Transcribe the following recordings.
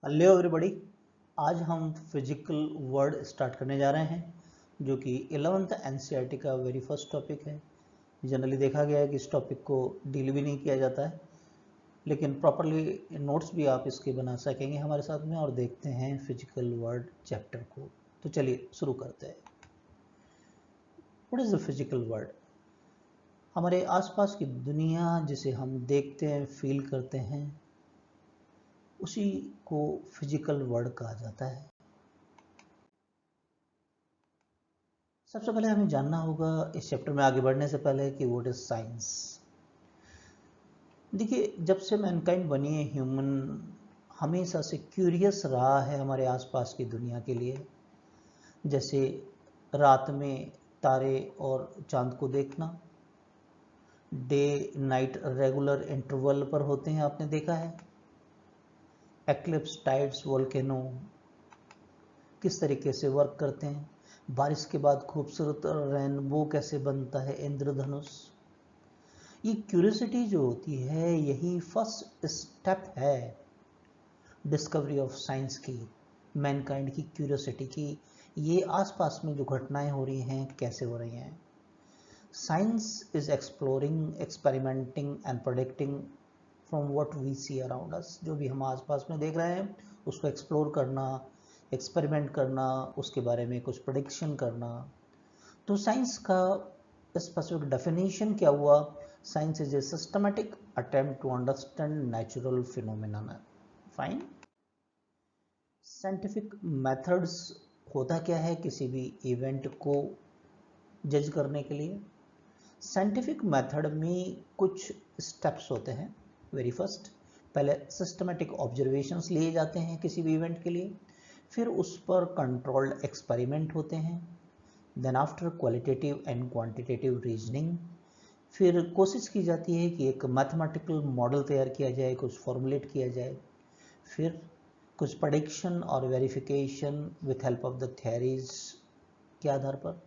Hello everybody. आज हम physical word start करने जा रहे हैं जो कि 11th एनसीईआरटी का वेरी फर्स्ट टॉपिक है। जनरली देखा गया है कि इस टॉपिक को डील भी नहीं किया जाता है, लेकिन प्रॉपरली नोट्स भी आप इसके बना सकेंगे हमारे साथ में। और देखते हैं फिजिकल वर्ड चैप्टर को। तो चलिए शुरू करते हैं। What is the physical word? हमारे आसपास की दुनिया जिसे हम देखते हैं, फील करते हैं, उसी को फिजिकल वर्ड कहा जाता है। सबसे पहले हमें जानना होगा इस चैप्टर में आगे बढ़ने से पहले कि व्हाट इज साइंस। देखिए, जब से मैनकाइंड बनी है, ह्यूमन हमेशा से क्यूरियस रहा है हमारे आसपास की दुनिया के लिए। जैसे रात में तारे और चांद को देखना, डे नाइट रेगुलर इंटरवल पर होते हैं, आपने देखा है। एक्लिप्स, टाइड्स, वोल्केनो किस तरीके से वर्क करते हैं, बारिश के बाद खूबसूरत रेनबो कैसे बनता है, इंद्रधनुष। ये क्यूरियोसिटी जो होती है, यही फर्स्ट स्टेप है डिस्कवरी ऑफ साइंस की, मैनकाइंड की क्यूरियोसिटी की। ये आसपास में जो घटनाएं हो रही हैं कैसे हो रही हैं। Science is exploring, experimenting and predicting from what we see around us. जो भी हम आसपास में देख रहे हैं उसको एक्सप्लोर करना, एक्सपेरिमेंट करना, उसके बारे में कुछ प्रोडिक्शन करना। तो साइंस का स्पेसिफिक डेफिनेशन क्या हुआ? Science is a systematic attempt to understand natural phenomena. Fine. Scientific methods होता क्या है किसी भी इवेंट को जज करने के लिए? साइंटिफिक मेथड में कुछ स्टेप्स होते हैं। वेरी फर्स्ट, पहले सिस्टमैटिक ऑब्जर्वेशंस लिए जाते हैं किसी भी इवेंट के लिए, फिर उस पर कंट्रोल्ड एक्सपेरिमेंट होते हैं, then after qualitative and quantitative reasoning. फिर कोशिश की जाती है कि एक मैथमेटिकल मॉडल तैयार किया जाए, कुछ फॉर्मुलेट किया जाए, फिर कुछ प्रेडिक्शन और verification with help of the theories के आधार पर।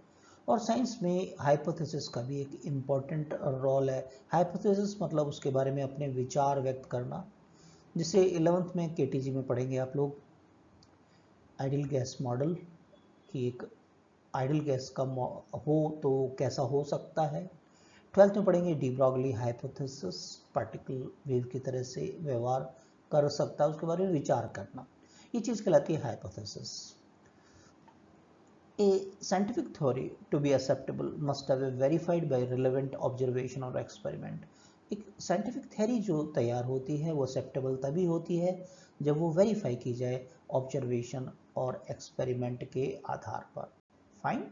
और साइंस में हाइपोथेसिस का भी एक इम्पॉर्टेंट रोल है। हाइपोथेसिस मतलब उसके बारे में अपने विचार व्यक्त करना, जिसे 11th में केटीजी में पढ़ेंगे आप लोग। आइडियल गैस मॉडल कि एक आइडियल गैस का हो तो कैसा हो सकता है। 12th में पढ़ेंगे de Broglie hypothesis, particle wave की तरह से व्यवहार कर सकता है, उसके बारे में विचार करना। ये चीज़ कहलाती है hypothesis. A scientific theory to be acceptable must have been verified by relevant observation or experiment. एक साइंटिफिक थ्योरी जो तैयार होती है वो एक्सेप्टेबल तभी होती है जब वो वेरीफाई की जाए ऑब्जर्वेशन और एक्सपेरिमेंट के आधार पर। फाइन।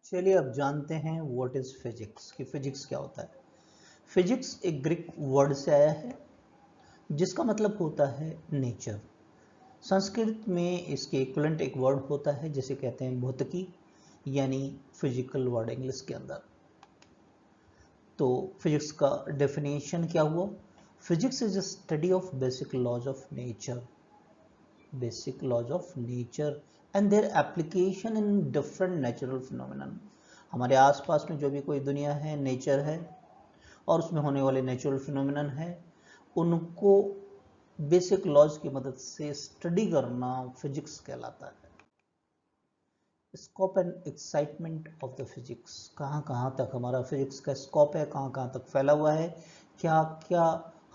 चलिए अब जानते हैं व्हाट इज फिजिक्स, कि फिजिक्स क्या होता है। फिजिक्स एक ग्रीक वर्ड से आया है जिसका मतलब होता है नेचर। संस्कृत में इसके इक्विवेलेंट एक वर्ड होता है जिसे कहते हैं भौतिकी, यानी फिजिकल वर्ड इंग्लिश के अंदर। तो फिजिक्स का डेफिनेशन क्या हुआ? Physics is a study of basic laws of nature, basic laws of nature and their application in different natural phenomenon. हमारे आसपास में जो भी कोई दुनिया है, नेचर है, और उसमें होने वाले नेचुरल फिनोमिनन है, उनको बेसिक लॉज की मदद से स्टडी करना फिजिक्स कहलाता है। Scope and excitement of the physics, कहाँ कहाँ तक हमारा फिजिक्स का स्कोप है, कहाँ कहाँ तक फैला हुआ है, क्या क्या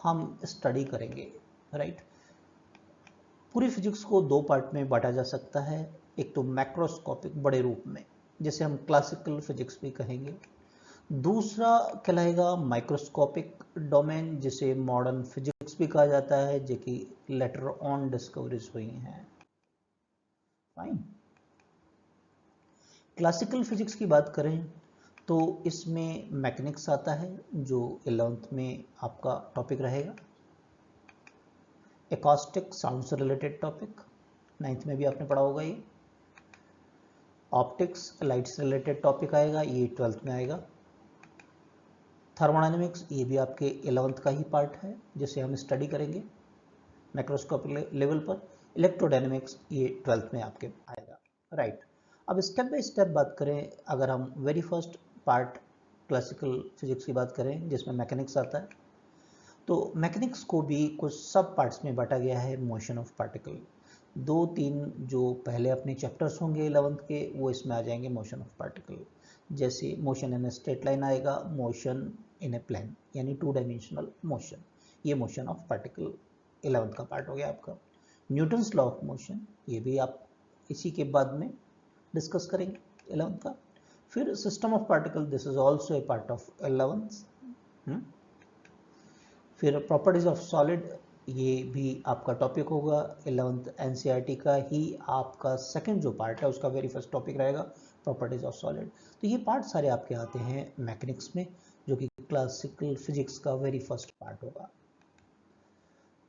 हम स्टडी करेंगे, राइट। पूरी फिजिक्स को दो पार्ट में बांटा जा सकता है। एक तो मैक्रोस्कोपिक बड़े रूप में, जिसे हम क्लासिकल फिजिक्स भी कहेंगे। दूसरा कहलाएगा माइक्रोस्कोपिक डोमेन, जिसे मॉडर्न फिजिक्स भी कहा जाता है, जो कि लेटर ऑन डिस्कवरीज हुई हैं। फाइन। क्लासिकल फिजिक्स की बात करें तो इसमें मैकेनिक्स आता है, जो 11th में आपका टॉपिक रहेगा। एकॉस्टिक, साउंड से रिलेटेड टॉपिक 9th में भी आपने पढ़ा होगा। ये ऑप्टिक्स, लाइट से रिलेटेड टॉपिक आएगा, ये 12th में आएगा। थर्मोडायनेमिक्स, ये भी आपके 11th का ही पार्ट है जिसे हम स्टडी करेंगे मैक्रोस्कोपिक लेवल पर। इलेक्ट्रोडायनेमिक्स ये 12th में आपके आएगा, राइट। अब स्टेप बाय स्टेप बात करें, अगर हम very first part classical physics की बात करें जिसमें मैकेनिक्स आता है, तो मैकेनिक्स को भी कुछ सब पार्ट्स में बांटा गया है मोशन ऑफ पार्टिकल। 2-3 जो पहले अपने चैप्टर्स होंगे 11th के वो इसमें आ जाएंगे मोशन ऑफ पार्टिकल। जैसे motion in a straight line आएगा, मोशन इन ए प्लेन यानी 2 डायमेंशनल मोशन, ये मोशन ऑफ पार्टिकल 11th का पार्ट हो गया आपका। न्यूटन्स लॉ ऑफ मोशन, ये भी आप इसी के बाद में डिस्कस करेंगे 11th का। फिर system of particle, this is also a part of 11th। फिर प्रॉपर्टीज ऑफ सॉलिड, ये भी आपका टॉपिक होगा 11th एनसीईआरटी का ही, आपका सेकंड जो पार्ट है उसका वेरी फर्स्ट टॉपिक रहेगा प्रॉपर्टीज ऑफ सॉलिड। तो ये पार्ट सारे आपके आते हैं मैकेनिक्स में, जो कि क्लासिकल फिजिक्स का वेरी फर्स्ट पार्ट होगा।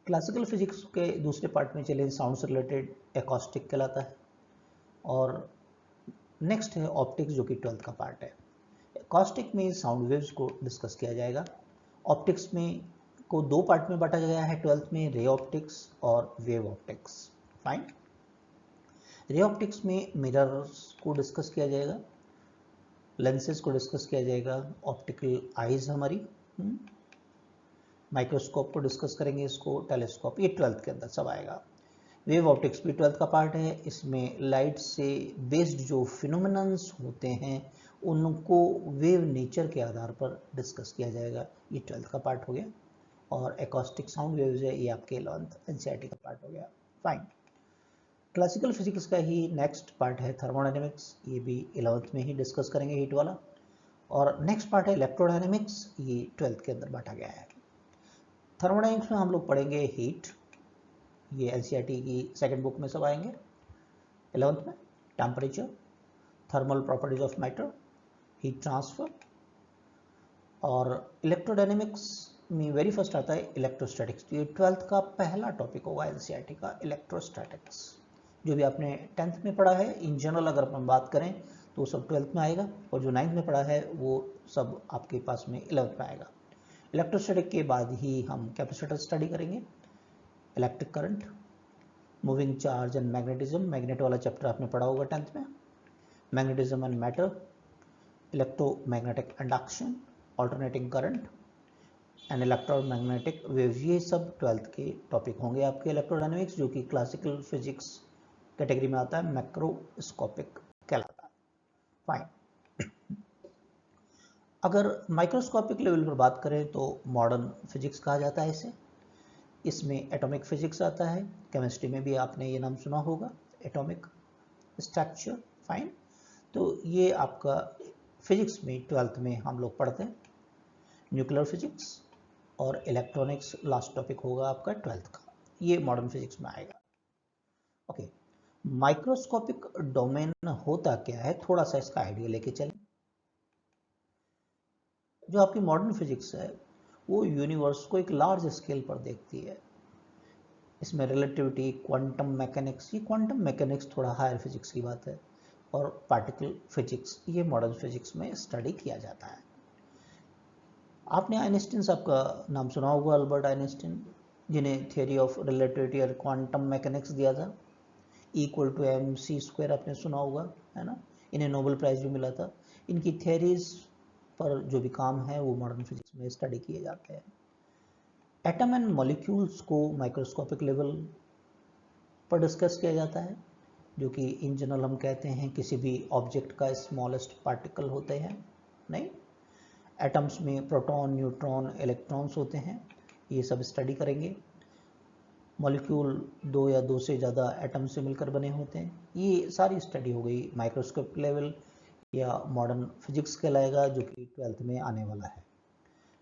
क्लासिकल फिजिक्स के दूसरे पार्ट में चले, साउंड से रिलेटेड एकॉस्टिक कहलाता है, और नेक्स्ट है ऑप्टिक्स जो कि 12th का पार्ट है। एकॉस्टिक में साउंड वेव्स को डिस्कस किया जाएगा। ऑप्टिक्स में को 2 पार्ट में बांटा गया है 12th में, रे ऑप्टिक्स और wave optics. Fine. Ray optics में मिरर्स को डिस्कस किया जाएगा, लेंसेज को डिस्कस किया जाएगा, ऑप्टिकल आईज हमारी, माइक्रोस्कोप को डिस्कस करेंगे, इसको टेलीस्कोप, ये 12th के अंदर सब आएगा। वेव ऑप्टिक्स भी 12th का पार्ट है। इसमें लाइट से बेस्ड जो फिनोमिनन्स होते हैं उनको वेव नेचर के आधार पर डिस्कस किया जाएगा, ये 12th का पार्ट हो गया। और एकॉस्टिक साउंड वेव्स है, ये आपके 11th एनसीईआरटी का पार्ट हो गया। फाइन। क्लासिकल फिजिक्स का ही नेक्स्ट पार्ट है थर्मोडायनेमिक्स, ये भी 11th में ही डिस्कस करेंगे, हीट वाला। और नेक्स्ट पार्ट है इलेक्ट्रोडायनेमिक्स, ये 12th के अंदर बांटा गया है। थर्मोडायनेमिक्स में हम लोग पढ़ेंगे हीट, ये एनसीईआरटी की सेकंड बुक में सब आएंगे 11th में। Temperature, thermal properties of matter, heat transfer. और इलेक्ट्रोडायनेमिक्स में वेरी फर्स्ट आता है इलेक्ट्रोस्टैटिक्स, ये 12th का पहला टॉपिक होगा एनसीईआरटी का, इलेक्ट्रोस्टैटिक्स। जो भी आपने 10th में पढ़ा है इन जनरल अगर अपन बात करें तो सब 12th में आएगा, और जो 9th में पढ़ा है वो सब आपके पास में 11th में आएगा। इलेक्ट्रोस्टैटिक के बाद ही हम कैपेसिटर स्टडी करेंगे, electric current, moving charge and magnetism, magnet वाला चैप्टर आपने पढ़ा होगा 10th में, magnetism and matter, electromagnetic induction, alternating current and electromagnetic waves, ये सब 12th के टॉपिक होंगे आपके। इलेक्ट्रोडायनेमिक्स जो कि क्लासिकल फिजिक्स कैटेगरी में आता है, मैक्रोस्कोपिक कहलाता है। फाइन। अगर माइक्रोस्कोपिक लेवल पर बात करें तो मॉडर्न फिजिक्स कहा जाता है इसे। इसमें एटॉमिक फिजिक्स आता है, केमिस्ट्री में भी आपने ये नाम सुना होगा, एटॉमिक स्ट्रक्चर। फाइन। तो ये आपका फिजिक्स में 12th में हम लोग पढ़ते हैं। न्यूक्लियर फिजिक्स और इलेक्ट्रॉनिक्स लास्ट टॉपिक होगा आपका 12th का, ये मॉडर्न फिजिक्स में आएगा। ओके, माइक्रोस्कोपिक डोमेन होता क्या है, थोड़ा सा इसका आइडिया लेके चलें। जो आपकी मॉडर्न फिजिक्स है वो यूनिवर्स को एक लार्ज स्केल पर देखती है। इसमें रिलेटिविटी, क्वांटम मैकेनिक्स, ये क्वांटम मैकेनिक्स थोड़ा हायर फिजिक्स की बात है, और पार्टिकल फिजिक्स ये मॉडर्न फिजिक्स में स्टडी किया जाता है। आपने आइंस्टीन साहब का नाम सुना होगा, अल्बर्ट आइंस्टीन, जिन्हें थियोरी ऑफ रिलेटिविटी और क्वांटम मैकेनिक्स दिया था, E=mc² आपने सुना होगा, है ना। इन्हें नोबेल प्राइज भी मिला था। इनकी थियोरीज पर जो भी काम है वो मॉडर्न फिजिक्स में स्टडी किए जाते हैं। एटम एंड मॉलिक्यूल्स को माइक्रोस्कोपिक लेवल पर डिस्कस किया जाता है, जो कि इन जनरल हम कहते हैं किसी भी ऑब्जेक्ट का स्मॉलेस्ट पार्टिकल होते हैं। नहीं, एटम्स में प्रोटॉन, न्यूट्रॉन, इलेक्ट्रॉन्स होते हैं, ये सब स्टडी करेंगे। मॉलिक्यूल 2 या 2 से ज़्यादा एटम से मिलकर बने होते हैं, ये सारी स्टडी हो गई माइक्रोस्कोपिक लेवल या मॉडर्न फिजिक्स कहलाएगा, जो कि 12th में आने वाला है।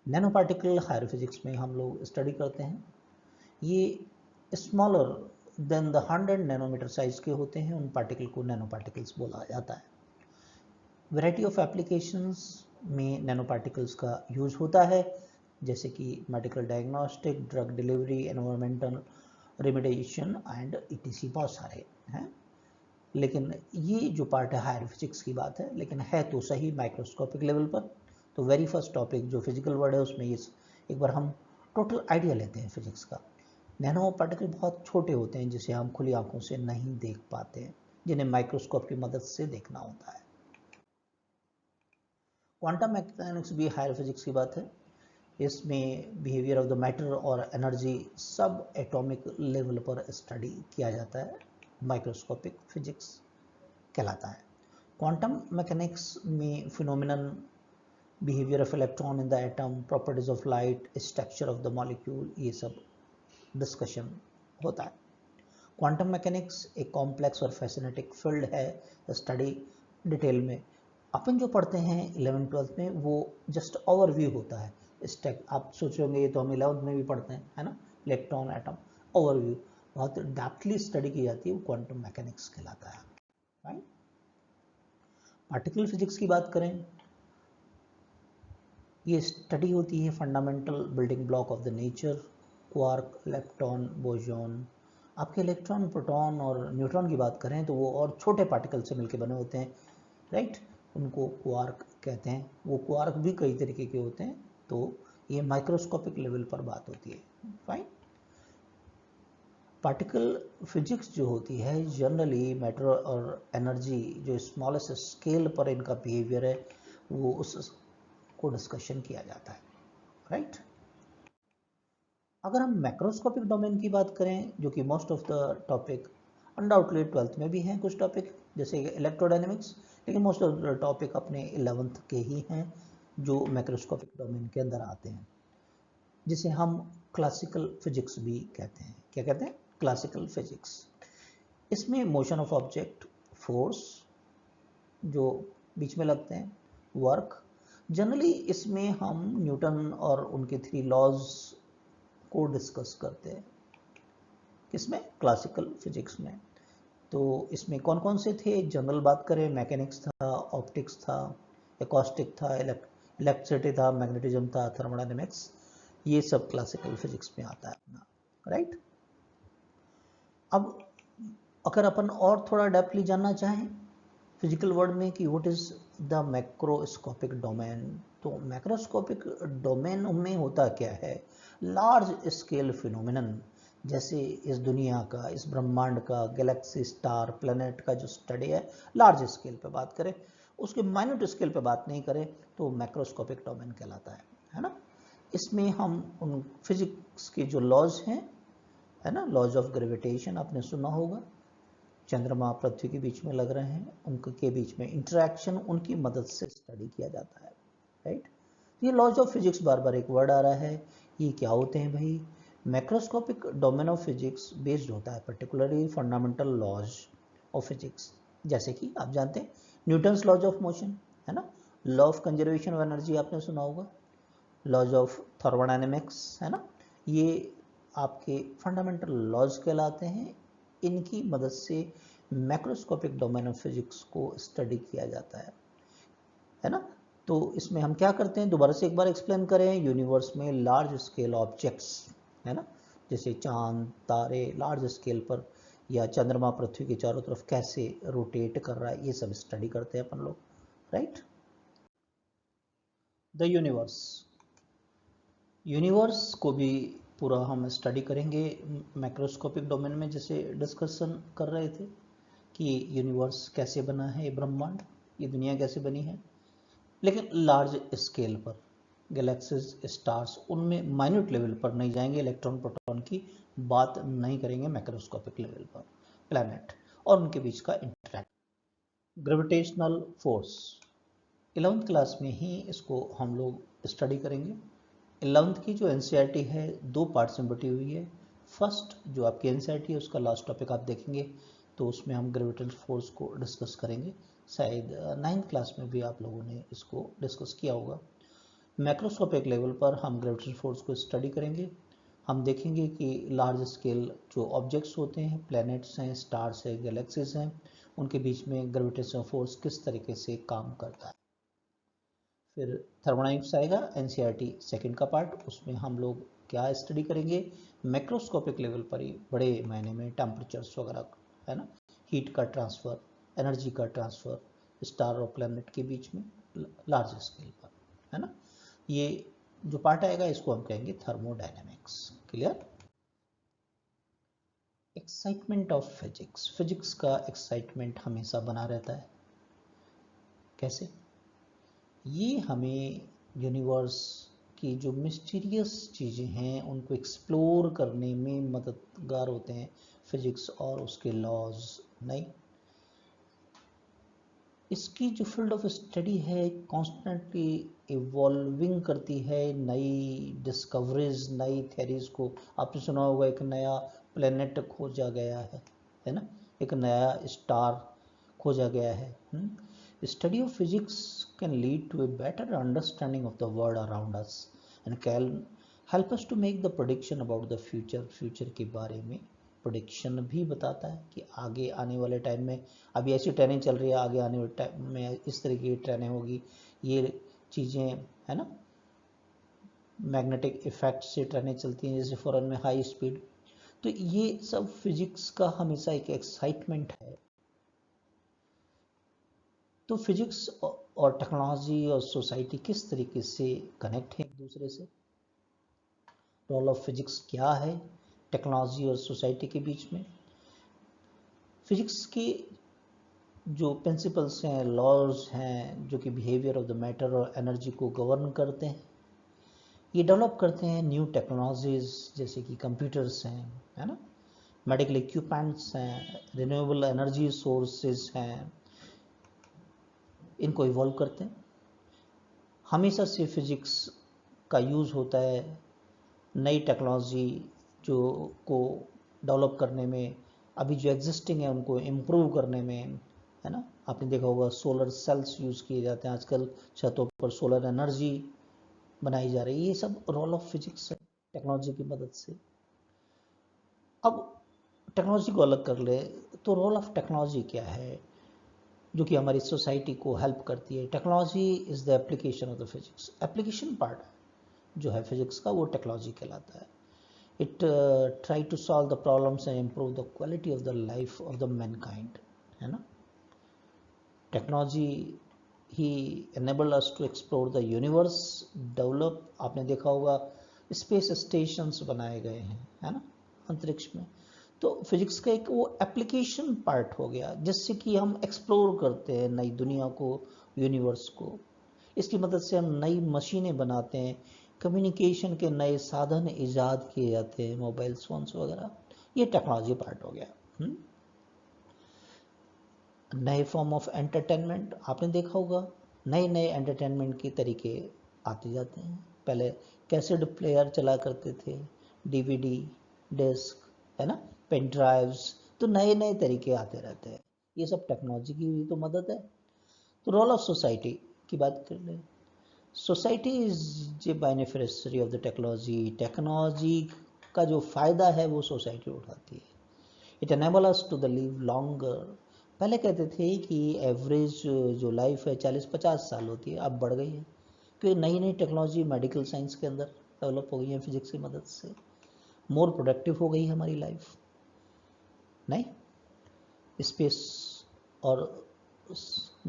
नैनो पार्टिकल हायर फिजिक्स में हम लोग स्टडी करते हैं, ये smaller than the 100 nanometre size के होते हैं, उन पार्टिकल को नैनो पार्टिकल्स बोला जाता है। वैरायटी ऑफ एप्लीकेशंस में नैनो पार्टिकल्स का यूज होता है, जैसे कि medical diagnostic, drug delivery, environmental remediation and ETC, बहुत सारे हैं। लेकिन ये जो पार्ट है हायर फिजिक्स की बात है, लेकिन है तो सही माइक्रोस्कोपिक लेवल पर। तो वेरी फर्स्ट टॉपिक जो फिजिकल वर्ड है उसमें ये एक बार हम टोटल आइडिया लेते हैं फिजिक्स का। नैनो पार्टिकल बहुत छोटे होते हैं जिसे हम खुली आंखों से नहीं देख पाते हैं, जिन्हें माइक्रोस्कोप की मदद से देखना होता है। क्वांटम मैकेनिक्स भी हायर फिजिक्स की बात है। इसमें बिहेवियर ऑफ द मैटर और एनर्जी सब एटॉमिक लेवल पर स्टडी किया जाता है, माइक्रोस्कोपिक फिजिक्स कहलाता है। क्वांटम मैकेनिक्स में phenomenon, behaviour of electron in the atom, properties of light, structure of the molecule, ये सब डिस्कशन होता है। क्वांटम मैकेनिक्स एक कॉम्प्लेक्स और फैसिनेटिंग फील्ड है, स्टडी डिटेल में अपन जो पढ़ते हैं 11th-12th में वो जस्ट ओवरव्यू होता है। आप सोचोगे ये तो हम 11th में भी पढ़ते हैं, है ना, इलेक्ट्रॉन एटम ओवरव्यू, बहुत डेप्थली स्टडी की जाती है, वो क्वांटम मैकेनिक्स कहलाता है, राइट। पार्टिकल फिजिक्स की बात करें, ये स्टडी होती है fundamental building block of the nature, quark, electron, boson. आपके इलेक्ट्रॉन, प्रोटॉन और न्यूट्रॉन की बात करें तो वो और छोटे पार्टिकल से मिलकर बने होते हैं, राइट, उनको क्वार्क कहते हैं। वो क्वार्क भी कई तरीके के होते हैं, तो ये माइक्रोस्कोपिक लेवल पर बात होती है, फाइन। पार्टिकल फिजिक्स जो होती है जनरली मैटर और एनर्जी जो स्मॉलेस्ट स्केल पर इनका बिहेवियर है वो उसको डिस्कशन किया जाता है, राइट। अगर हम मैक्रोस्कोपिक डोमेन की बात करें, जो कि most of the topic undoubtedly 12th में भी हैं, कुछ टॉपिक जैसे इलेक्ट्रोडायनेमिक्स, लेकिन मोस्ट ऑफ द टॉपिक अपने 11th के ही हैं जो मैक्रोस्कोपिक डोमेन के अंदर आते हैं, जिसे हम क्लासिकल फिजिक्स भी कहते हैं। क्या कहते हैं? Classical physics. इसमें मोशन ऑफ ऑब्जेक्ट, फोर्स जो बीच में लगते हैं, वर्क, जनरली इसमें हम न्यूटन और उनके 3 लॉज को डिस्कस करते हैं। किसमें? क्लासिकल फिजिक्स में। तो इसमें कौन कौन से थे? जनरल बात करें, मैकेनिक्स था, ऑप्टिक्स था, एकॉस्टिक था, इलेक्ट्रिसिटी था, मैग्नेटिज्म था, थर्मोडायनेमिक्स, ये सब क्लासिकल फिजिक्स में आता है अपना, राइट। अब अगर अपन और थोड़ा डेप्थली जानना चाहें फिजिकल वर्ड में कि what is the macroscopic domain, तो मैक्रोस्कोपिक डोमेन में होता क्या है? लार्ज स्केल फिनोमिनन, जैसे इस दुनिया का, इस ब्रह्मांड का, गैलेक्सी, स्टार, प्लैनेट का जो स्टडी है लार्ज स्केल पे बात करें, उसके माइन्यूट स्केल पे बात नहीं करें तो मैक्रोस्कोपिक डोमेन कहलाता है ना। इसमें हम उन फिजिक्स के जो लॉज हैं, है ना, लॉज ऑफ ग्रेविटेशन आपने सुना होगा, चंद्रमा पृथ्वी के बीच में लग रहे हैं, उनके बीच में इंटरेक्शन उनकी मदद से स्टडी किया जाता है, राइट। ये लॉज ऑफ फिजिक्स, बार बार एक वर्ड आ रहा है, ये क्या होते हैं भाई? Macroscopic domain of physics based होता है particularly fundamental laws of physics, जैसे कि आप जानते हैं न्यूटन्स लॉज ऑफ मोशन, है ना, law of conservation of energy आपने सुना होगा, लॉज ऑफ थर्मोडायनेमिक्स, है ना, ये आपके फंडामेंटल लॉज कहलाते हैं। इनकी मदद से मैक्रोस्कोपिक डोमेन ऑफ फिजिक्स को स्टडी किया जाता है ना। तो इसमें हम क्या करते हैं, दोबारा से एक बार एक्सप्लेन करें, यूनिवर्स में लार्ज स्केल ऑब्जेक्ट्स, है ना, जैसे चांद, तारे लार्ज स्केल पर, या चंद्रमा पृथ्वी के चारों तरफ कैसे रोटेट कर रहा है, ये सब स्टडी करते हैं अपन लोग, राइट। द यूनिवर्स को भी पूरा हम स्टडी करेंगे मैक्रोस्कोपिक डोमेन में, जैसे डिस्कशन कर रहे थे कि यूनिवर्स कैसे बना है, ब्रह्मांड, ये दुनिया कैसे बनी है, लेकिन लार्ज स्केल पर, गैलेक्सीज, स्टार्स, उनमें माइन्यूट लेवल पर नहीं जाएंगे, इलेक्ट्रॉन प्रोटॉन की बात नहीं करेंगे, मैक्रोस्कोपिक लेवल पर प्लैनेट और उनके बीच का interact. Gravitational force 11th class में ही इसको हम लोग स्टडी करेंगे। 11th की जो एनसीईआरटी है 2 पार्ट्स में बटी हुई है। फर्स्ट जो आपकी एनसीईआरटी है उसका लास्ट टॉपिक आप देखेंगे तो उसमें हम ग्रेविटेशनल फोर्स को डिस्कस करेंगे, शायद 9th क्लास में भी आप लोगों ने इसको डिस्कस किया होगा। मैक्रोस्कोपिक लेवल पर हम ग्रेविटेशनल फोर्स को स्टडी करेंगे। हम देखेंगे कि लार्ज स्केल जो ऑब्जेक्ट्स होते हैं, प्लैनेट्स हैं, स्टार्स हैं, गैलेक्सीज हैं, उनके बीच में ग्रेविटेशनल फोर्स किस तरीके से काम करता है। फिर थर्मोडायनेमिक्स आएगा, एनसीईआरटी सेकंड का पार्ट, उसमें हम लोग क्या स्टडी करेंगे, मैक्रोस्कोपिक लेवल पर ही बड़े मायने में टेम्परेचर्स वगैरह, है ना, हीट का ट्रांसफ़र, एनर्जी का ट्रांसफ़र स्टार और प्लैनेट के बीच में लार्ज स्केल पर, है ना। ये जो पार्ट आएगा इसको हम कहेंगे thermodynamics. Clear? Excitement of physics, physics का एक्साइटमेंट हमेशा बना रहता है। कैसे? ये हमें यूनिवर्स कि जो मिस्टीरियस चीज़ें हैं उनको एक्सप्लोर करने में मददगार होते हैं फिजिक्स और उसके लॉज। नहीं, इसकी जो फील्ड ऑफ स्टडी है कॉन्स्टेंटली इवॉल्विंग करती है, नई डिस्कवरीज, नई थेरीज को। आपने सुना होगा एक नया प्लेनेट खोजा गया है ना, एक नया स्टार खोजा गया है। Study of physics can lead to a better understanding of the world around us and can help us to make the prediction about the future. Future के बारे में प्रेडिक्शन भी बताता है कि आगे आने वाले टाइम में, अभी ऐसी ट्रेनिंग चल रही है, आगे आने वाले टाइम में इस तरीके की ट्रेनिंग होगी, ये चीज़ें है ना, मैग्नेटिक इफेक्ट से ट्रेनें चलती हैं जैसे फ़ौरन में हाई स्पीड। तो ये सब फिजिक्स का हमेशा एक एक्साइटमेंट है। तो फिजिक्स और टेक्नोलॉजी और सोसाइटी किस तरीके से कनेक्ट है एक दूसरे से, रोल ऑफ फिजिक्स क्या है टेक्नोलॉजी और सोसाइटी के बीच में। फिजिक्स के जो प्रिंसिपल्स हैं, लॉज हैं, जो कि बिहेवियर ऑफ द मैटर और एनर्जी को गवर्न करते हैं, ये डेवलप करते हैं न्यू टेक्नोलॉजीज जैसे कि कंप्यूटर्स हैं, है ना, मेडिकल इक्विपमेंट्स हैं, रिन्यूएबल एनर्जी सोर्सेज हैं, इनको इवॉल्व करते हैं। हमेशा से फिजिक्स का यूज़ होता है नई टेक्नोलॉजी जो को डेवलप करने में, अभी जो एग्जिस्टिंग है उनको इम्प्रूव करने में, है ना। आपने देखा होगा सोलर सेल्स यूज़ किए जाते हैं आजकल, छतों पर सोलर एनर्जी बनाई जा रही है। ये सब रोल ऑफ फिजिक्स है टेक्नोलॉजी की मदद से। अब टेक्नोलॉजी को अलग कर ले तो रोल ऑफ टेक्नोलॉजी क्या है जो कि हमारी सोसाइटी को हेल्प करती है। Technology is the application of the physics. Application part जो है फिजिक्स का वो टेक्नोलॉजी कहलाता है। It try to solve the problems and improve the quality of the life of the mankind, है ना। टेक्नोलॉजी ही enable us to explore the universe, develop, आपने देखा होगा स्पेस स्टेशंस बनाए गए हैं, है ना, अंतरिक्ष में। तो फिजिक्स का एक वो एप्लीकेशन पार्ट हो गया जिससे कि हम एक्सप्लोर करते हैं नई दुनिया को, यूनिवर्स को। इसकी मदद से हम नई मशीनें बनाते हैं, कम्युनिकेशन के नए साधन ईजाद किए जाते हैं, मोबाइल फोन्स वगैरह। ये टेक्नोलॉजी पार्ट हो गया। नए फॉर्म ऑफ एंटरटेनमेंट, आपने देखा होगा नए नए एंटरटेनमेंट के तरीके आते जाते हैं। पहले कैसेट प्लेयर चला करते थे, डीवीडी, डिस्क, है ना, पेन ड्राइव्स, तो नए नए तरीके आते रहते हैं। ये सब टेक्नोलॉजी की भी तो मदद है। तो रोल ऑफ सोसाइटी की बात कर ले। Society is a beneficiary of the technology. Technology का जो फ़ायदा है वो सोसाइटी उठाती है। It enable us to the live longer. पहले कहते थे कि एवरेज जो लाइफ है 40-50 साल होती है, अब बढ़ गई है क्योंकि नई नई टेक्नोलॉजी मेडिकल साइंस के अंदर डेवलप हो गई है फिजिक्स की मदद से। मोर प्रोडक्टिव हो गई हमारी लाइफ। नहीं, स्पेस और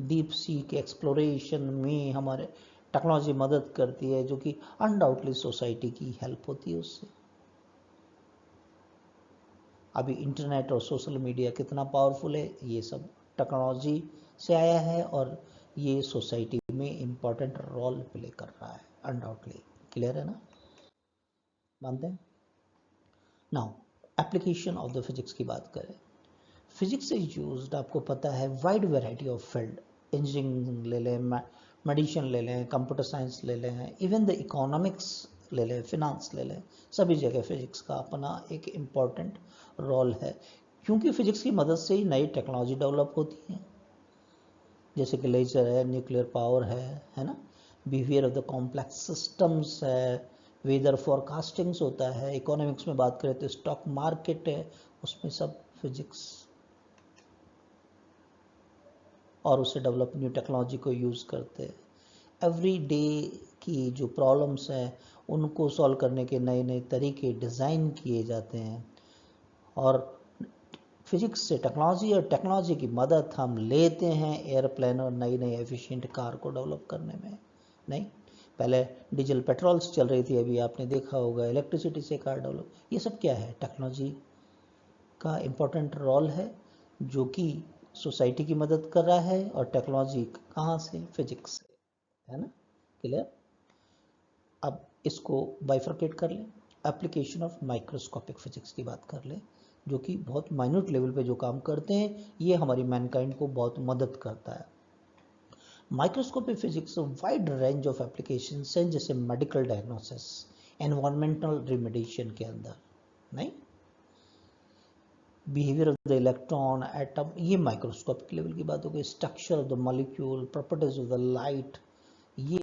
डीप सी के एक्सप्लोरेशन में हमारे टेक्नोलॉजी मदद करती है, जो कि अनडाउटली सोसाइटी की हेल्प होती है उससे। अभी इंटरनेट और सोशल मीडिया कितना पावरफुल है, ये सब टेक्नोलॉजी से आया है और ये सोसाइटी में इम्पोर्टेंट रोल प्ले कर रहा है अनडाउटली। क्लियर है ना, मानते हैं। Now application of the physics की बात करें। फिजिक्स इज यूज्ड, आपको पता है, wide variety of field. Engineering ले लें, मेडिसिन ले लें, कंप्यूटर साइंस ले लें, इवन द इकोनॉमिक्स ले लें, फिनांस ले लें, सभी जगह फिजिक्स का अपना एक इम्पॉर्टेंट रोल है क्योंकि फिजिक्स की मदद से ही नई टेक्नोलॉजी डेवलप होती है, जैसे कि लेजर है, न्यूक्लियर पावर है ना, behaviour of the complex systems है, वेदर फोरकास्टिंग्स होता है। इकोनॉमिक्स में बात करें तो स्टॉक मार्केट है, उसमें सब फिजिक्स, और उसे डेवलप न्यू टेक्नोलॉजी को यूज़ करते हैं। एवरी डे की जो प्रॉब्लम्स हैं उनको सॉल्व करने के नए नए तरीके डिज़ाइन किए जाते हैं और फिजिक्स से टेक्नोलॉजी और टेक्नोलॉजी की मदद हम लेते हैं एयरप्लेन और नई नई एफिशिएंट कार को डेवलप करने में। नहीं, पहले डीजल पेट्रोल्स चल रही थी, अभी आपने देखा होगा इलेक्ट्रिसिटी से कार डेवलप। ये सब क्या है, टेक्नोलॉजी का इम्पोर्टेंट रोल है जो कि सोसाइटी की मदद कर रहा है। और टेक्नोलॉजी कहाँ से, फिजिक्स से, है ना। क्लियर। अब इसको बाइफरकेट कर लें, एप्लीकेशन ऑफ माइक्रोस्कोपिक फिजिक्स की बात कर लें, जो कि बहुत माइन्यूट लेवल पे जो काम करते हैं ये हमारी मैनकाइंड को बहुत मदद करता है। Microscopic physics wide range of application हैं, जैसे मेडिकल डायग्नोसिस, एनवायरमेंटल रिमेडिएशन के अंदर, नहीं, behaviour of the electron atom, ये माइक्रोस्कोपिक लेवल की बात हो गई। Structure of the molecule, properties of the light. ये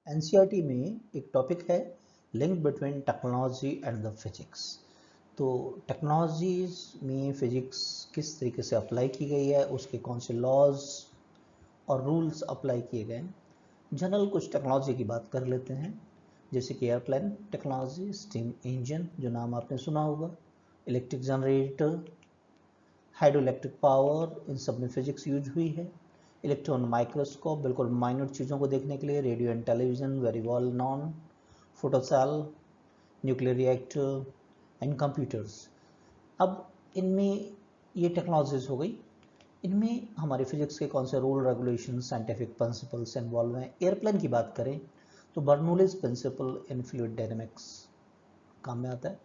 एनसीईआरटी में एक टॉपिक है, link between technology and the physics. तो टेक्नोलॉजीज में फिजिक्स किस तरीके से अप्लाई की गई है, उसके कौन से लॉज और रूल्स अप्लाई किए गए हैं। जनरल कुछ टेक्नोलॉजी की बात कर लेते हैं, जैसे कि एयरप्लेन टेक्नोलॉजी, स्टीम इंजन जो नाम आपने सुना होगा, electric generator, hydro electric power, इन सब में फिजिक्स यूज हुई है। इलेक्ट्रॉन माइक्रोस्कोप, बिल्कुल माइन्यूट चीज़ों को देखने के लिए, radio and television, very well non, photocell, nuclear reactor and computers. अब इनमें ये टेक्नोलॉजीज हो गई, इनमें हमारे फिजिक्स के कौन से rule regulation scientific principles involve हैं। एयरप्लेन की बात करें तो Bernoulli's principle in fluid dynamics काम में आता है।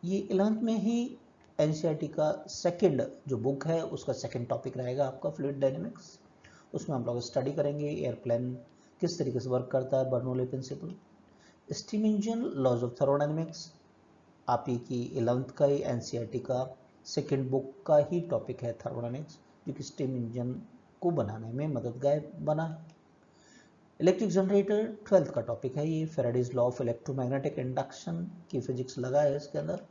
ये 11th में ही एनसीईआरटी का सेकंड जो बुक है उसका सेकंड टॉपिक रहेगा आपका फ्लूइड डायनेमिक्स। उसमें हम लोग स्टडी करेंगे एयरप्लेन किस तरीके से वर्क करता है, Bernoulli principle. Steam engine, laws of thermodynamics, आप ही की 11th का ही एनसीईआरटी का सेकंड बुक का ही टॉपिक है थर्मोडायनेमिक्स, जो कि स्टीम इंजन को बनाने में मददगार बना है। इलेक्ट्रिक जनरेटर 12th का टॉपिक है ये, Faraday's law of electromagnetic induction की फिजिक्स लगा है इसके अंदर।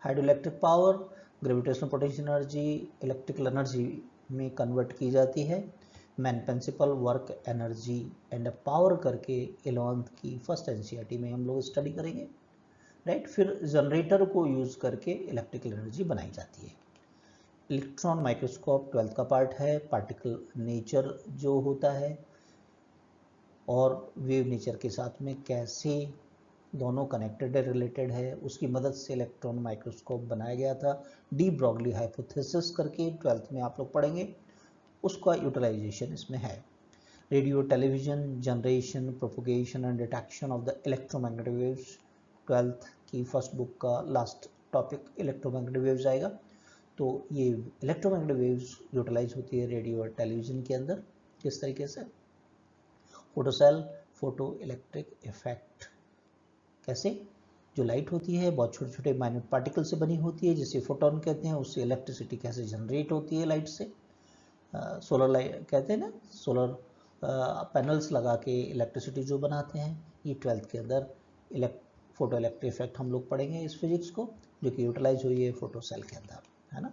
Hydro electric power, gravitational potential energy electrical energy में कन्वर्ट की जाती है। Main principle, work, energy and power करके 11th की फर्स्ट एनसीईआरटी में हम लोग स्टडी करेंगे, राइट। फिर जनरेटर को यूज करके इलेक्ट्रिकल एनर्जी बनाई जाती है। इलेक्ट्रॉन माइक्रोस्कोप 12th का पार्ट है, पार्टिकल नेचर जो होता है और वेव नेचर के साथ में कैसे दोनों कनेक्टेड है, रिलेटेड है, उसकी मदद से इलेक्ट्रॉन माइक्रोस्कोप बनाया गया था। डी ब्रॉगली हाइपोथेसिस करके 12th में आप लोग पढ़ेंगे, उसका यूटिलाइजेशन इसमें है। Radio television, generation, propagation and detection of the electromagnetic waves, 12th की फर्स्ट बुक का लास्ट टॉपिक इलेक्ट्रोमैग्नेटिक वेव्स आएगा। तो ये इलेक्ट्रोमैग्नेटिक वेव्स यूटिलाइज होती है रेडियो और टेलीविजन के अंदर, किस तरीके से। फोटोसेल, फोटो इलेक्ट्रिक इफेक्ट, कैसे, जो लाइट होती है बहुत छोटे छोटे माइन्यूट पार्टिकल से बनी होती है जिसे फोटोन कहते हैं, उससे इलेक्ट्रिसिटी कैसे जनरेट होती है लाइट से। सोलर लाइट कहते हैं ना, सोलर पैनल्स लगा के इलेक्ट्रिसिटी जो बनाते हैं, ये 12th के अंदर फोटो इलेक्ट्रिक इफेक्ट हम लोग पढ़ेंगे इस फिजिक्स को, जो कि यूटिलाइज हुई है फोटो सेल के अंदर, है ना।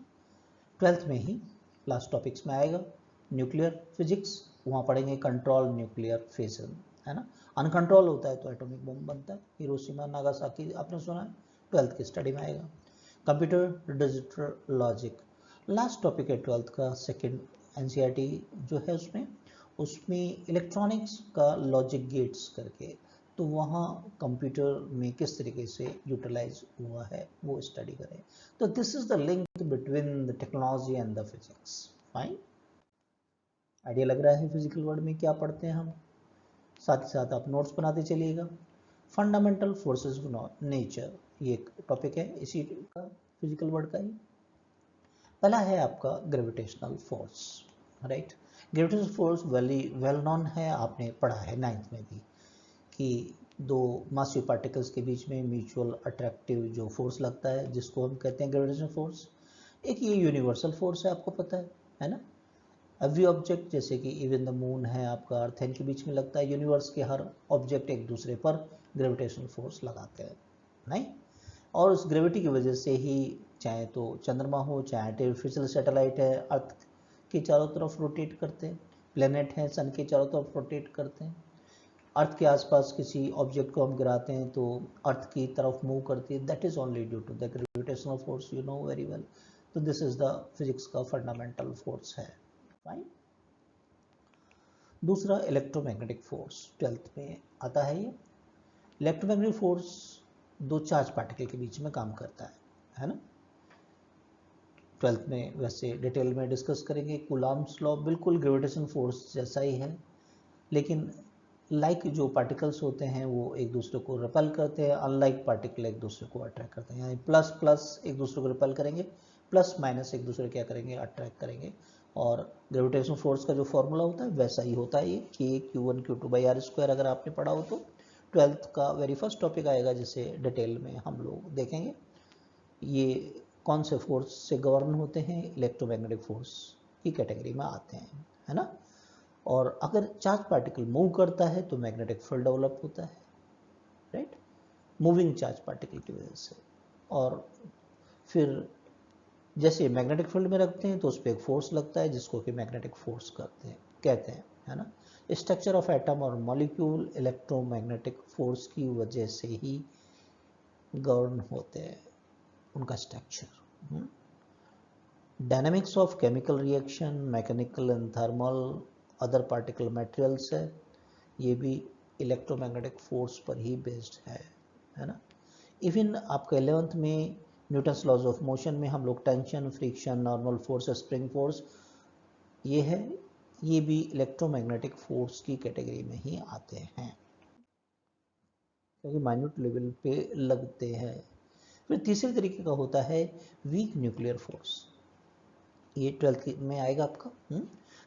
12th में ही लास्ट टॉपिक्स में आएगा न्यूक्लियर फिजिक्स, वहाँ पढ़ेंगे कंट्रोल न्यूक्लियर फिजन, है ना। अनकंट्रोल होता है तो एटॉमिक बम बनता है, हिरोशिमा नागासाकी आपने सुना है, 12th की स्टडी में आएगा। Computer digital logic last topic है 12th का सेकंड एनसीईआरटी जो है, उसमें इलेक्ट्रॉनिक्स का लॉजिक गेट्स करके, तो वहाँ कंप्यूटर में किस तरीके से यूटिलाइज हुआ है वो स्टडी करें। तो this is the link between the technology and the physics. Fine, idea लग रहा है फिजिकल वर्ड में क्या पढ़ते हैं हम, साथ ही साथ आप नोट्स बनाते चलिएगा। फंडामेंटल फोर्सेस ऑफ नेचर, ये एक टॉपिक है इसी का, फिजिकल वर्ड का ही। पहला है आपका gravitational force, right. Gravitational force well non है, आपने पढ़ा है 9th में भी, कि दो मासिव पार्टिकल्स के बीच में म्यूचुअल अट्रैक्टिव जो फोर्स लगता है जिसको हम कहते हैं ग्रेविटेशनल फोर्स। एक ये यूनिवर्सल फोर्स है, आपको पता है ना। एवरी ऑब्जेक्ट, जैसे कि इवन द मून है आपका, अर्थ इनके बीच में लगता है, यूनिवर्स के हर ऑब्जेक्ट एक दूसरे पर ग्रेविटेशनल फोर्स लगाते हैं, नहीं। और उस ग्रेविटी की वजह से ही चाहे तो चंद्रमा हो, चाहे आर्टिफिशियल सैटेलाइट है, अर्थ के चारों तरफ रोटेट करते हैं, प्लेनेट हैं सन के चारों तरफ रोटेट करते हैं, अर्थ के आसपास किसी ऑब्जेक्ट को हम गिराते हैं तो अर्थ की तरफ मूव करती है, that is only due to the gravitational force, you know very well. तो दिस इज द फिजिक्स का फंडामेंटल फोर्स है, फाइन। दूसरा इलेक्ट्रोमैग्नेटिक फोर्स 12th में आता है ये। इलेक्ट्रोमैग्नेटिक फोर्स दो चार्ज पार्टिकल के बीच में काम करता है ना। 12th में वैसे डिटेल में डिस्कस करेंगे। कूलॉम्स लॉ बिल्कुल ग्रेविटेशन फोर्स जैसा ही है, लेकिन लाइक जो पार्टिकल्स होते हैं वो एक दूसरे को रिपेल करते हैं, अनलाइक पार्टिकल एक दूसरे को अट्रैक्ट करते हैं। यानी प्लस प्लस एक दूसरे को रिपेल करेंगे, प्लस माइनस एक दूसरे क्या करेंगे, अट्रैक्ट करेंगे। और ग्रेविटेशन फोर्स का जो फॉर्मूला होता है वैसा ही होता है ये, के Q1 Q2 by are square. अगर आपने पढ़ा हो तो 12th का वेरी फर्स्ट टॉपिक आएगा जिसे डिटेल में हम लोग देखेंगे। ये कौन से फोर्स से गवर्न होते हैं, इलेक्ट्रोमैग्नेटिक फोर्स की कैटेगरी में आते हैं, है ना। और अगर चार्ज पार्टिकल मूव करता है तो मैग्नेटिक फील्ड डेवलप होता है, राइट, मूविंग चार्ज पार्टिकल की वजह से। और फिर जैसे मैग्नेटिक फील्ड में रखते हैं तो उस पर एक फोर्स लगता है जिसको कि मैग्नेटिक फोर्स कहते हैं, है ना। स्ट्रक्चर ऑफ एटम और मॉलिक्यूल इलेक्ट्रोमैग्नेटिक फोर्स की वजह से ही गवर्न होते हैं, उनका structure. Dynamics of chemical reaction, mechanical and thermal other particle materials है, ये भी इलेक्ट्रोमैग्नेटिक फोर्स पर ही बेस्ड है ना। इवन आपका 11th में न्यूटन्स लॉज ऑफ मोशन में हम लोग tension, friction, normal force, spring force, ये है, ये भी इलेक्ट्रोमैग्नेटिक फोर्स की कैटेगरी में ही आते हैं क्योंकि माइन्यूट लेवल पे लगते हैं। फिर तीसरे तरीके का होता है वीक न्यूक्लियर फोर्स, ये 12th में आएगा आपका।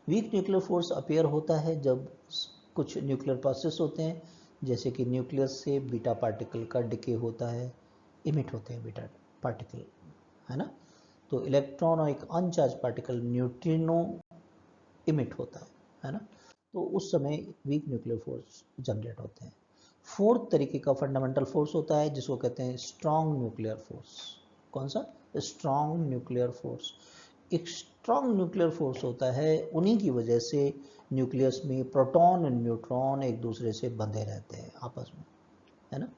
वीक न्यूक्लियर फोर्स अपेयर होता है जब कुछ न्यूक्लियर प्रोसेस होते हैं, जैसे कि न्यूक्लियस से बीटा पार्टिकल का डिके होता है, इमिट होते हैं बीटा पार्टिकल, है ना। तो इलेक्ट्रॉन और एक अनचार्ज पार्टिकल न्यूट्रिनो इमिट होता है ना। तो उस समय वीक न्यूक्लियर फोर्स जनरेट होते हैं। फोर्थ तरीके का फंडामेंटल फोर्स होता है जिसको कहते हैं स्ट्रॉन्ग न्यूक्लियर फोर्स। कौन सा? Strong nuclear force. एक स्ट्रॉन्ग न्यूक्लियर फोर्स होता है, उन्हीं की वजह से न्यूक्लियस में प्रोटॉन और न्यूट्रॉन एक दूसरे से बंधे रहते हैं आपस में, है ना।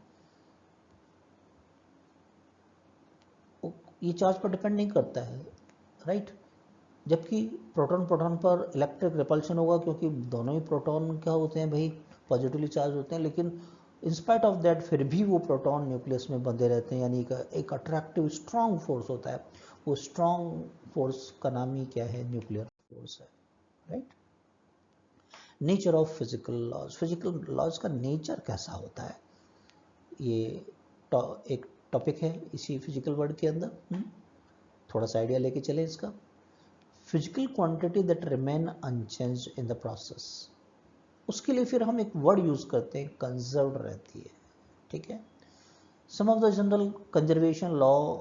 ये चार्ज पर डिपेंड नहीं करता है, राइट। जबकि प्रोटॉन प्रोटॉन पर इलेक्ट्रिक रिपल्शन होगा क्योंकि दोनों ही प्रोटॉन क्या होते हैं भाई, पॉजिटिवली चार्ज होते हैं, लेकिन इंस्पाइट ऑफ दैट फिर भी वो प्रोटॉन न्यूक्लियस में बंधे रहते हैं, यानी एक अट्रैक्टिव स्ट्रॉन्ग फोर्स होता है। वो स्ट्रॉन्ग फोर्स का नाम ही क्या है, न्यूक्लियर फोर्स है, right. Nature of physical laws, physical laws का नेचर कैसा होता है, ये एक टॉपिक है इसी फिजिकल वर्ड के अंदर। थोड़ा सा आइडिया लेके चले इसका। Physical quantity that remain unchanged in the process, उसके लिए फिर हम एक वर्ड यूज करते हैं, कंजर्व्ड रहती है, ठीक है। Some of the general conservation law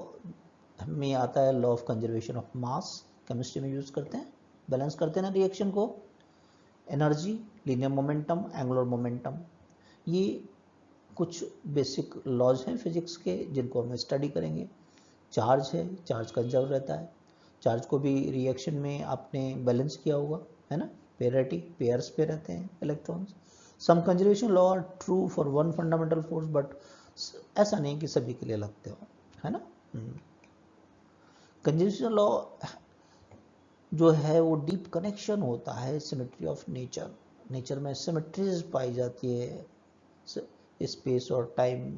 में आता है law of conservation of mass, chemistry में यूज करते हैं, बैलेंस करते हैं ना रिएक्शन को। Energy, linear momentum, angular momentum, ये कुछ बेसिक लॉज हैं फिजिक्स के जिनको हम स्टडी करेंगे। चार्ज है, चार्ज कंजर्व रहता है, चार्ज को भी रिएक्शन में आपने बैलेंस किया होगा, है ना, पेरिटी, पेयर्स पे रहते हैं electrons. Some conservation law are true for one fundamental force, but ऐसा नहीं कि सभी के लिए लगते हो, है ना। कंजर्वेशन लॉ जो है वो डीप कनेक्शन होता है सिमेट्री ऑफ नेचर, नेचर में सिमेट्रीज पाई जाती है, स्पेस और time,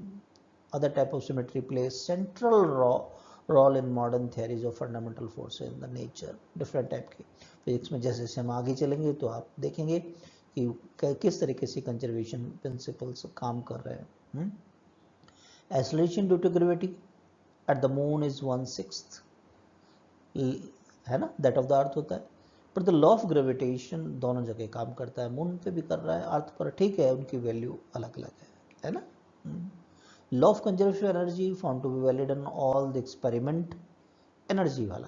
other type of symmetry plays central role in modern theories of fundamental forces in the nature। Different type की फिजिक्स में जैसे जैसे हम आगे चलेंगे तो आप देखेंगे कि किस तरीके से कंजर्वेशन प्रिंसिपल्स काम कर रहे हैं। Acceleration due to gravity at the moon is 1/6, है ना, दैट ऑफ द अर्थ होता है, पर द लॉ ऑफ ग्रेविटेशन दोनों जगह काम करता है, मून पे भी कर रहा है, अर्थ पर, ठीक है, उनकी वैल्यू अलग अलग है ना। Law of conservation energy found to be valid in all the experiment, energy वाला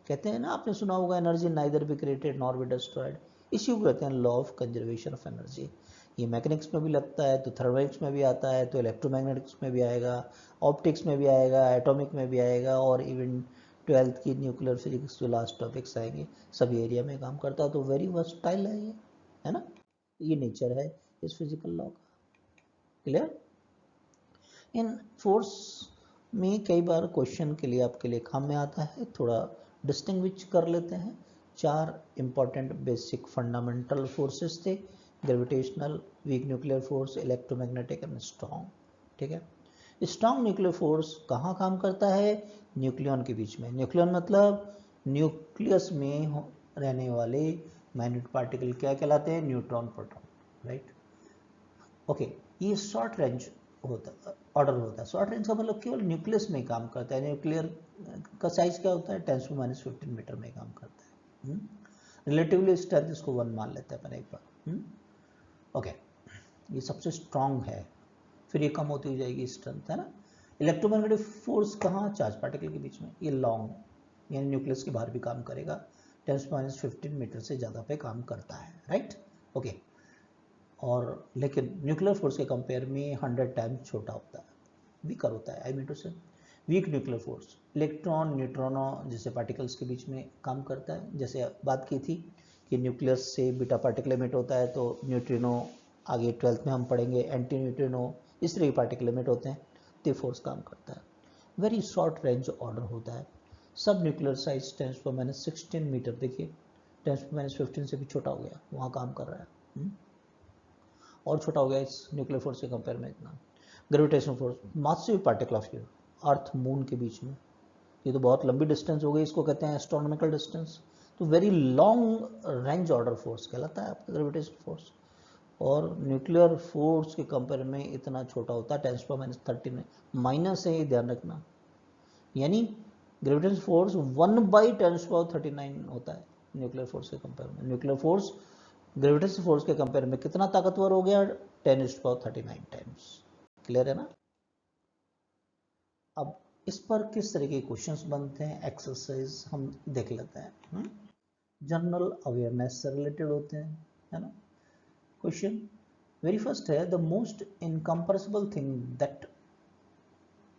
कहते हैं ना, आपने सुना होगा energy neither be created nor be destroyed, इसी को कहते हैं law of conservation of energy. ये मैकेनिक्स में भी लगता है तो थर्मोडायनेमिक्स में भी आता है, तो इलेक्ट्रोमैग्नेटिक्स में भी आएगा, ऑप्टिक्स में भी आएगा, एटॉमिक में भी आएगा, और इवन 12th की न्यूक्लियर फिजिक्स जो लास्ट टॉपिक्स आएंगे सभी एरिया में काम करता है। तो वेरी वर्सटाइल है ना, ये नेचर है इस फिजिकल लॉ का। क्लियर? इन फोर्स में कई बार क्वेश्चन के लिए आपके लिए काम में आता है, थोड़ा डिस्टिंग्विश कर लेते हैं। 4 इंपॉर्टेंट बेसिक फंडामेंटल फोर्सेस थे, gravitational, weak nuclear force, electromagnetic and strong, ठीक है। स्ट्रॉन्ग न्यूक्लियर फोर्स कहाँ काम करता है? न्यूक्लियन के बीच में। न्यूक्लियन मतलब न्यूक्लियस में रहने वाले माइन्यूट पार्टिकल क्या कहलाते हैं? Neutron, proton, right. ओके, ये शॉर्ट रेंज होता ऑर्डर होता है। शॉर्ट रेंज का मतलब केवल न्यूक्लियस में ही काम करता है। न्यूक्लियर का साइज क्या होता है, 10⁻15 मीटर में काम करता है। रिलेटिवली स्ट्रेंथ इसको 1 मान लेते हैं अपन एक बार। ओके, ये सबसे स्ट्रांग है, फिर ये कम होती जाएगी स्ट्रेंथ, है ना। इलेक्ट्रोमैग्नेटिक फोर्स कहाँ, चार्ज पार्टिकल के बीच में, ये लॉन्ग यानी न्यूक्लियस के बाहर भी काम करेगा, 10⁻15 मीटर से ज़्यादा पे काम करता है, राइट। ओके, और लेकिन न्यूक्लियर फोर्स के कंपेयर में 100 टाइम्स छोटा होता है, वीकर होता है। आई मीन टू से वीक न्यूक्लियर फोर्स इलेक्ट्रॉन न्यूट्रॉनों जैसे पार्टिकल्स के बीच में काम करता है। जैसे बात की थी कि न्यूक्लियस से बीटा पार्टिकल एमिट होता है, तो न्यूट्रिनो आगे 12th में हम पढ़ेंगे, एंटी न्यूट्रिनो, इस तरह के पार्टिकल एमिट होते हैं, तो फोर्स काम करता है। वेरी शॉर्ट रेंज ऑर्डर होता है। सब न्यूक्लियर साइज 10⁻16 मीटर, देखिए 10⁻15 से भी छोटा हो गया, वहाँ काम कर रहा है। और छोटा हो गया इस न्यूक्लियर फोर्स के कंपेयर में इतना। Gravitational force, massive particle of view, earth moon के बीच में, ये तो बहुत लंबी डिस्टेंस हो गई, इसको कहते हैं एस्ट्रोनॉमिकल डिस्टेंस। तो very long range order force कहलाता है आपका ग्रेविटेशनल फोर्स, और न्यूक्लियर फोर्स के कंपेयर में इतना छोटा होता है, 10⁻13 में, माइनस है, ये ध्यान रखना। यानी ग्रेविटेशनल फोर्स 1/10⁻39 होता है न्यूक्लियर फोर्स के कंपेयर में। न्यूक्लियर फोर्स ग्रेविटेशनल फोर्स के कंपेयर में कितना ताकतवर हो गया, 10⁻39 टाइम्स। क्लियर है ना। अब इस पर किस तरह के क्वेश्चंस बनते हैं, एक्सरसाइज हम देख लेते हैं। जनरल अवेयरनेस से रिलेटेड होते हैं, है ना। क्वेश्चन वेरी फर्स्ट है, the most incompressible thing that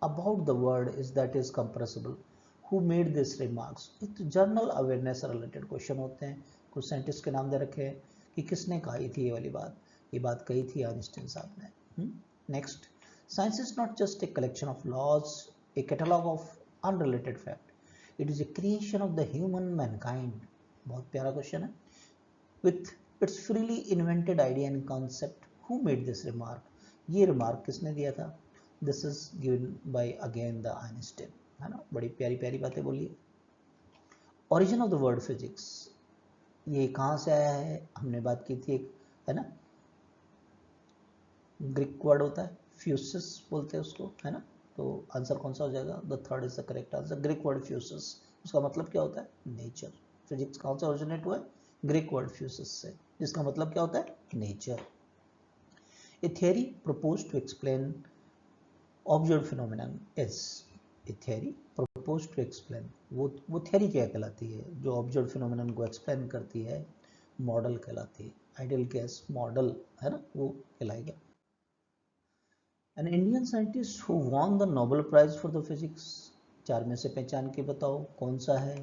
about the world is that is compressible, who made this remarks. General awareness से रिलेटेड क्वेश्चन होते हैं। कुछ साइंटिस्ट के नाम दे रखे हैं कि किसने कही थी ये वाली बात, ये बात कही थी आइंस्टाइन साहब ने। Next, science is not just a collection of laws, a catalog of unrelated fact, it is a creation of the human mankind। बहुत प्यारा क्वेश्चन है। with its freely invented idea and concept, who made this remark, ये remark किसने दिया था, this is given by again the Einstein, है ना। बड़ी प्यारी प्यारी बातें बोली। origin of the word physics, ये कहाँ से आया है, हमने बात की थी एक, है ना, ग्रीक वर्ड होता है, फ्यूसिस बोलते हैं उसको, है ना। तो आंसर कौन सा हो जाएगा, the third is the correct answer. Greek word physis, उसका मतलब क्या होता है, नेचर। फिजिक्स कहाँ से ओरिजिनेट हुआ है, ग्रीक वर्ड फ्यूसिस से, जिसका मतलब क्या होता है, nature. A theory proposed to explain observed phenomenon is, a theory proposed to explain, वो थियरी क्या कहलाती है, जो ऑब्जर्व्ड फिनोमेनन को एक्सप्लेन करती है, मॉडल कहलाती है। आइडियल गैस मॉडल, है ना, वो कहलाएगा। An Indian scientist who won the Nobel Prize for the Physics, चार में से पहचान के बताओ कौन सा है।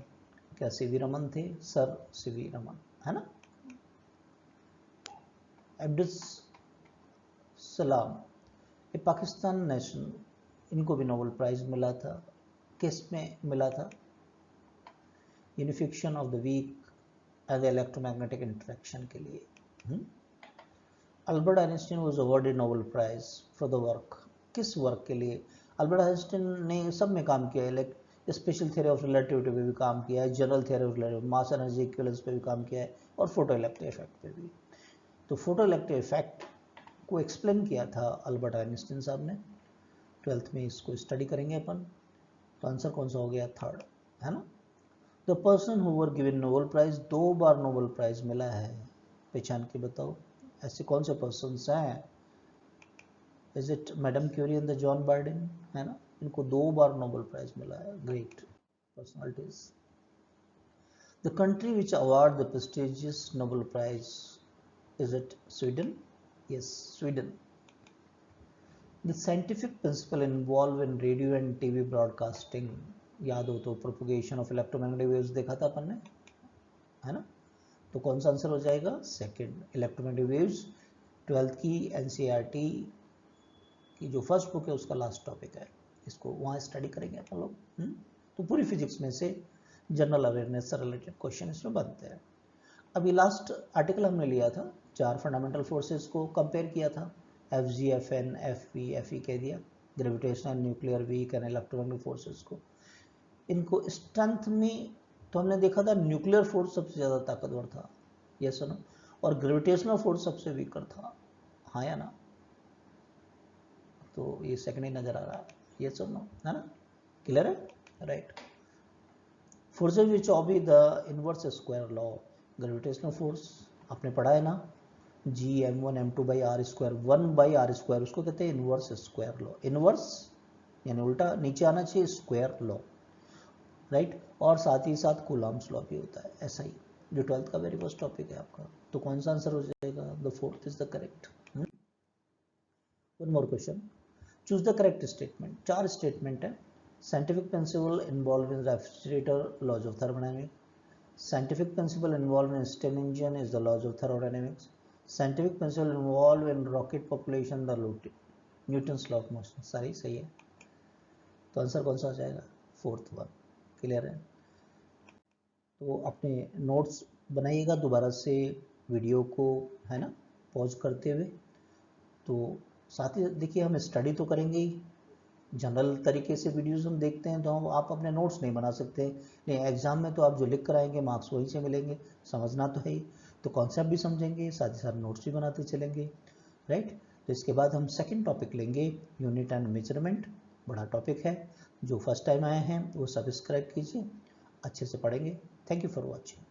क्या सीवी रमन थे, सर सीवी रमन, है ना। अब्दुल सलाम, ये पाकिस्तान नेशनल, इनको भी नोबेल प्राइज मिला था। किस में मिला था, unification of the weak and electromagnetic interaction के लिए। Albert Einstein was awarded Nobel prize for the work, किस वर्क के लिए। अल्बर्ट आइंस्टीन ने सब में काम किया है, like special theory of relativity पे भी काम किया है, general theory of relativity, mass energy equivalence पे भी काम किया है, और फोटो इलेक्ट्रिक इफेक्ट पे भी। तो फोटो इलेक्ट्रिक इफेक्ट को एक्सप्लेन किया था अल्बर्ट आइंस्टीन साहब ने। 12th में इसको स्टडी करेंगे अपन। तो आंसर कौन सा हो गया, थर्ड, है ना। The person who were given Nobel prize, 2 बार नोबेल प्राइज मिला है, पहचान के बताओ ऐसे कौन से पर्सन हैं। Is it madam Curie and the John Bardeen, है ना, इनको 2 बार नोबेल प्राइज मिला है, great personalities. The country which award the prestigious Nobel prize, is it Sweden, yes Sweden. The scientific principle involve in radio and TV broadcasting, याद हो तो propagation of electromagnetic waves देखा था अपन ने, है ना। तो कौन सा आंसर हो जाएगा, सेकंड, इलेक्ट्रोमैग्नेटिक वेव्स। 12th की एनसीईआरटी की जो फर्स्ट बुक है उसका लास्ट टॉपिक है, इसको वहाँ स्टडी करेंगे अपन लोग। तो पूरी फिजिक्स में से जनरल अवेयरनेस से रिलेटेड क्वेश्चन इसमें बनते हैं। अभी लास्ट आर्टिकल हमने लिया था, 4 फंडामेंटल फोर्सेस को कंपेयर किया था, FG, FN, FP, FE कह दिया, gravitational, nuclear, weak and electromagnetic forces को। इनको स्ट्रेंथ में तो हमने देखा था न्यूक्लियर फोर्स सबसे ज़्यादा ताकतवर था, यस ना, और ग्रेविटेशनल फोर्स सबसे वीकर था, हाँ या ना। तो ये सेकंड ही नज़र आ रहा है, ये सुनो है ना, क्लियर है, right. Forces which obey the inverse square law, gravitational force आपने पढ़ा है ना, G(m1 m2 by r square 1 by r square, उसको कहते हैं इनवर्स स्क्वायर लॉ। इनवर्स यानी उल्टा नीचे आना चाहिए, स्क्वायर लॉ, राइट। और साथ ही साथ कूलॉम्स लॉ भी होता है, ऐसा ही, जो 12th का वेरी फर्स्ट टॉपिक है आपका। तो कौन सा आंसर हो जाएगा, the fourth is the correct. One more question, choose the correct statement. 4 statement है। Scientific principle involve in refrigerator, laws of thermodynamics. Scientific principle involved in steam engine is the laws of thermodynamics. Scientific principle involved in rocket propulsion, the Newton's law of motion। सारी सही है, तो answer कौन सा हो जाएगा, fourth one, clear है। तो अपने नोट्स बनाइएगा दोबारा से वीडियो को, है ना, पॉज करते हुए। तो साथ ही देखिए हम स्टडी तो करेंगे ही, जनरल तरीके से वीडियोस हम देखते हैं तो हम आप अपने नोट्स नहीं बना सकते, नहीं एग्जाम में तो आप जो लिख कर आएंगे मार्क्स वहीं से मिलेंगे, समझना तो है ही, तो कॉन्सेप्ट भी समझेंगे, साथ ही साथ नोट्स भी बनाते चलेंगे, राइट। तो इसके बाद हम सेकंड टॉपिक लेंगे, यूनिट एंड मेजरमेंट, बड़ा टॉपिक है। जो फर्स्ट टाइम आए हैं वो सब्सक्राइब कीजिए, अच्छे से पढ़ेंगे। Thank you for watching.